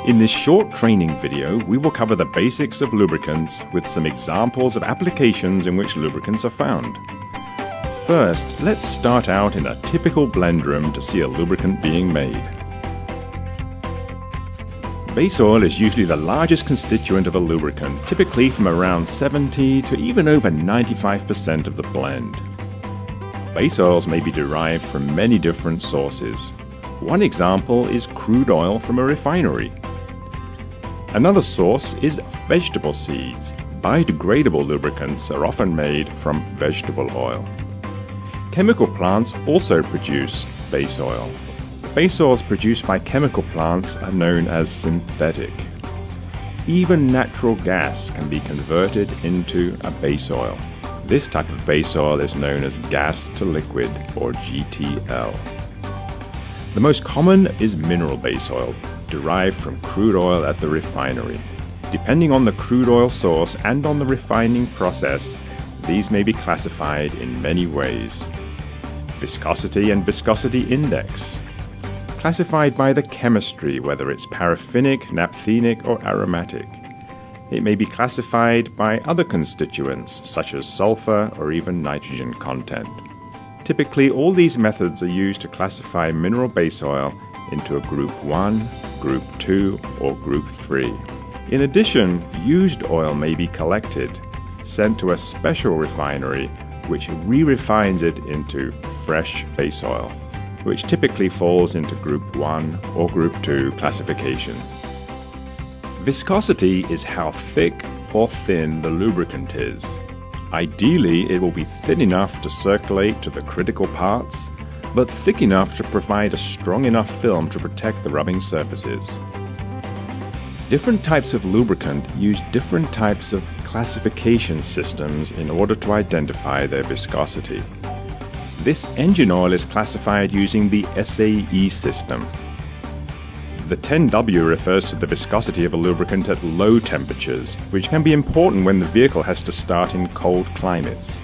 In this short training video, we will cover the basics of lubricants with some examples of applications in which lubricants are found. First, let's start out in a typical blend room to see a lubricant being made. Base oil is usually the largest constituent of a lubricant, typically from around 70 to even over 95% of the blend. Base oils may be derived from many different sources. One example is crude oil from a refinery. Another source is vegetable seeds. Biodegradable lubricants are often made from vegetable oil. Chemical plants also produce base oil. Base oils produced by chemical plants are known as synthetic. Even natural gas can be converted into a base oil. This type of base oil is known as gas to liquid, or GTL. The most common is mineral base oil, derived from crude oil at the refinery. Depending on the crude oil source and on the refining process, these may be classified in many ways. Viscosity and viscosity index. Classified by the chemistry, whether it's paraffinic, naphthenic, or aromatic. It may be classified by other constituents, such as sulfur or even nitrogen content. Typically, all these methods are used to classify mineral base oil into a Group 1, Group 2, or Group 3. In addition, used oil may be collected, sent to a special refinery, which re-refines it into fresh base oil, which typically falls into Group 1 or Group 2 classification. Viscosity is how thick or thin the lubricant is. Ideally, it will be thin enough to circulate to the critical parts, but thick enough to provide a strong enough film to protect the rubbing surfaces. Different types of lubricant use different types of classification systems in order to identify their viscosity. This engine oil is classified using the SAE system. The 10W refers to the viscosity of a lubricant at low temperatures, which can be important when the vehicle has to start in cold climates.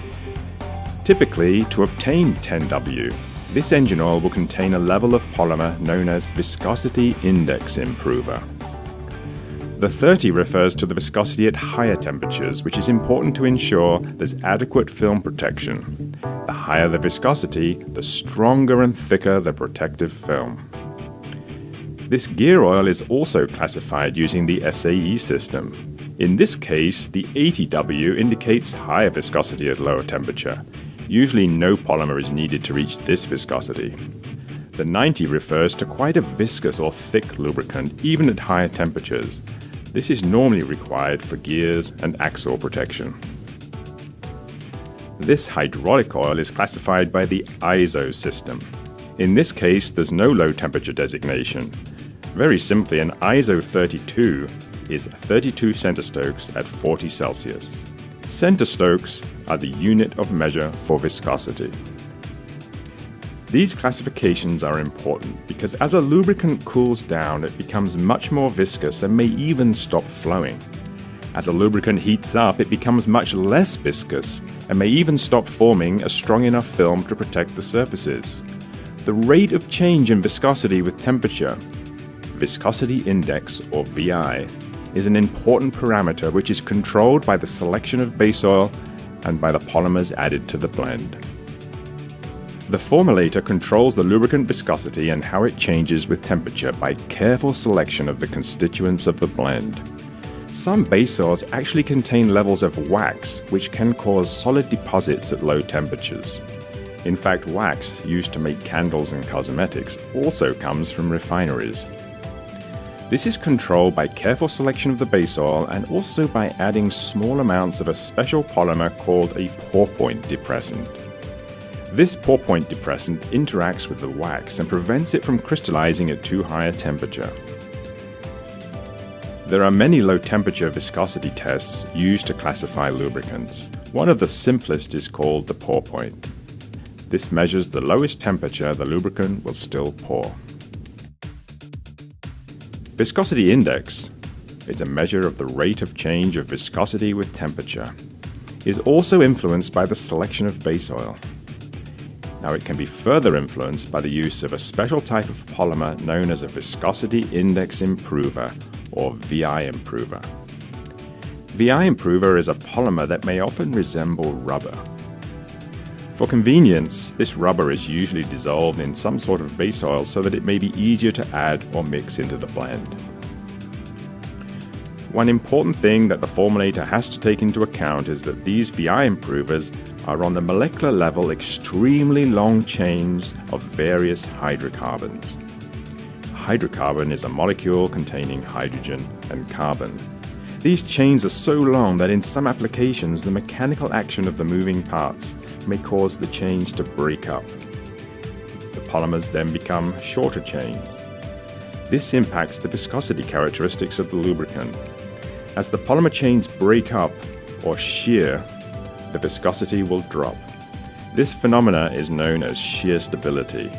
Typically, to obtain 10W, this engine oil will contain a level of polymer known as viscosity index improver. The 30 refers to the viscosity at higher temperatures, which is important to ensure there's adequate film protection. The higher the viscosity, the stronger and thicker the protective film. This gear oil is also classified using the SAE system. In this case, the 80W indicates higher viscosity at lower temperature. Usually no polymer is needed to reach this viscosity. The 90 refers to quite a viscous or thick lubricant, even at higher temperatures. This is normally required for gears and axle protection. This hydraulic oil is classified by the ISO system. In this case, there's no low temperature designation. Very simply, an ISO 32 is 32 centistokes at 40 Celsius. Centistokes are the unit of measure for viscosity. These classifications are important because as a lubricant cools down, it becomes much more viscous and may even stop flowing. As a lubricant heats up, it becomes much less viscous and may even stop forming a strong enough film to protect the surfaces. The rate of change in viscosity with temperature, viscosity index or VI, is an important parameter which is controlled by the selection of base oil and by the polymers added to the blend. The formulator controls the lubricant viscosity and how it changes with temperature by careful selection of the constituents of the blend. Some base oils actually contain levels of wax, which can cause solid deposits at low temperatures. In fact, wax used to make candles and cosmetics also comes from refineries. This is controlled by careful selection of the base oil and also by adding small amounts of a special polymer called a pour point depressant. This pour point depressant interacts with the wax and prevents it from crystallizing at too high a temperature. There are many low temperature viscosity tests used to classify lubricants. One of the simplest is called the pour point. This measures the lowest temperature the lubricant will still pour. Viscosity index is a measure of the rate of change of viscosity with temperature. It is also influenced by the selection of base oil. Now it can be further influenced by the use of a special type of polymer known as a viscosity index improver, or VI improver. VI improver is a polymer that may often resemble rubber. For convenience, this rubber is usually dissolved in some sort of base oil so that it may be easier to add or mix into the blend. One important thing that the formulator has to take into account is that these VI improvers are on the molecular level extremely long chains of various hydrocarbons. Hydrocarbon is a molecule containing hydrogen and carbon. These chains are so long that in some applications the mechanical action of the moving parts may cause the chains to break up. The polymers then become shorter chains. This impacts the viscosity characteristics of the lubricant. As the polymer chains break up or shear, the viscosity will drop. This phenomena is known as shear stability.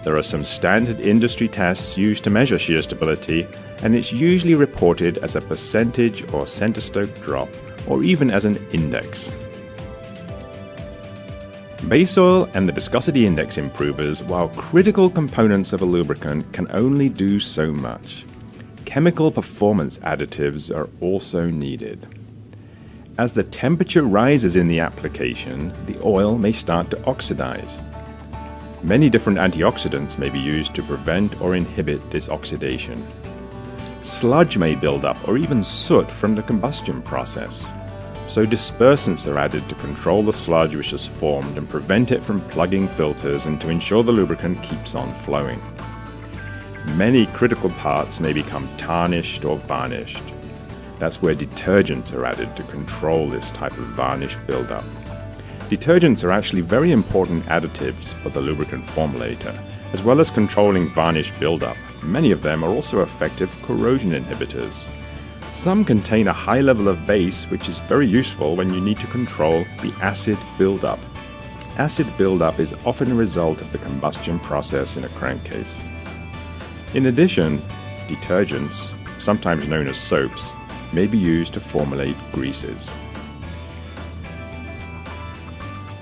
There are some standard industry tests used to measure shear stability, and it's usually reported as a percentage or center stroke drop, or even as an index. Base oil and the viscosity index improvers, while critical components of a lubricant, can only do so much. Chemical performance additives are also needed. As the temperature rises in the application, the oil may start to oxidize. Many different antioxidants may be used to prevent or inhibit this oxidation. Sludge may build up or even soot from the combustion process. So dispersants are added to control the sludge which is formed and prevent it from plugging filters and to ensure the lubricant keeps on flowing. Many critical parts may become tarnished or varnished. That's where detergents are added to control this type of varnish buildup. Detergents are actually very important additives for the lubricant formulator. As well as controlling varnish buildup, many of them are also effective corrosion inhibitors. Some contain a high level of base, which is very useful when you need to control the acid buildup. Acid buildup is often a result of the combustion process in a crankcase. In addition, detergents, sometimes known as soaps, may be used to formulate greases.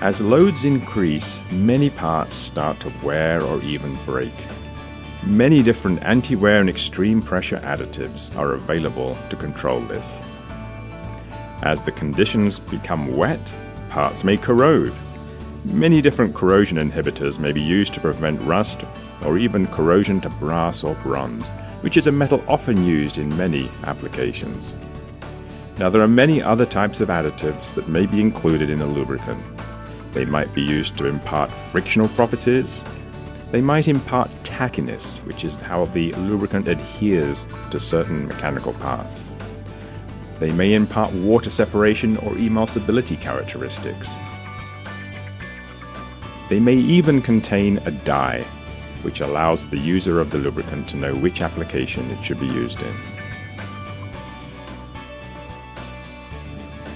As loads increase, many parts start to wear or even break. Many different anti-wear and extreme pressure additives are available to control this. As the conditions become wet, parts may corrode. Many different corrosion inhibitors may be used to prevent rust or even corrosion to brass or bronze, which is a metal often used in many applications. Now, there are many other types of additives that may be included in a lubricant. They might be used to impart frictional properties. They might impart tackiness, which is how the lubricant adheres to certain mechanical parts. They may impart water separation or emulsibility characteristics. They may even contain a dye, which allows the user of the lubricant to know which application it should be used in.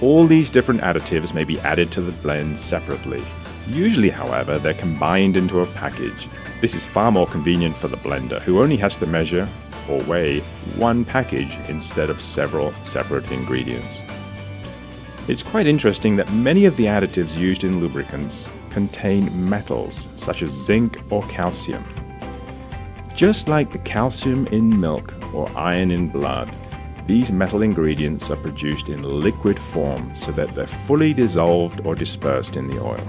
All these different additives may be added to the blend separately. Usually, however, they're combined into a package. This is far more convenient for the blender, who only has to measure or weigh one package instead of several separate ingredients. It's quite interesting that many of the additives used in lubricants contain metals such as zinc or calcium. Just like the calcium in milk or iron in blood, these metal ingredients are produced in liquid form so that they're fully dissolved or dispersed in the oil.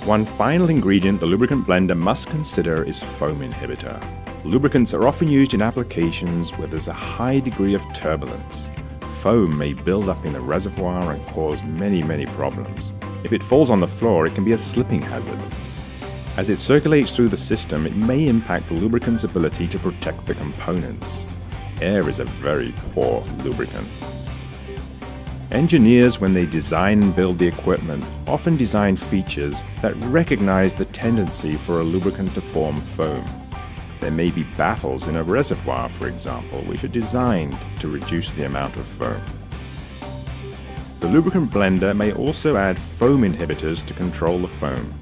One final ingredient the lubricant blender must consider is foam inhibitor. Lubricants are often used in applications where there's a high degree of turbulence. Foam may build up in the reservoir and cause many problems. If it falls on the floor, it can be a slipping hazard. As it circulates through the system, it may impact the lubricant's ability to protect the components. Air is a very poor lubricant. Engineers, when they design and build the equipment, often design features that recognize the tendency for a lubricant to form foam. There may be baffles in a reservoir, for example, which are designed to reduce the amount of foam. The lubricant blender may also add foam inhibitors to control the foam.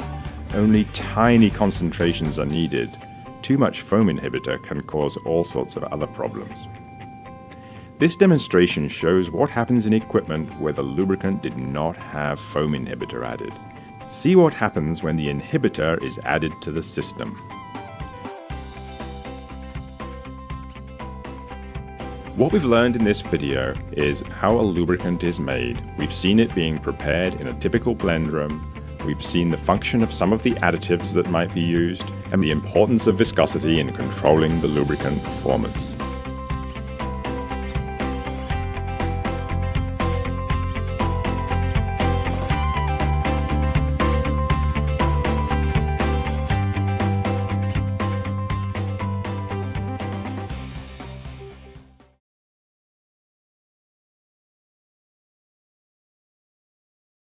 Only tiny concentrations are needed. Too much foam inhibitor can cause all sorts of other problems. This demonstration shows what happens in equipment where the lubricant did not have foam inhibitor added. See what happens when the inhibitor is added to the system. What we've learned in this video is how a lubricant is made. We've seen it being prepared in a typical blend room. We've seen the function of some of the additives that might be used and the importance of viscosity in controlling the lubricant performance.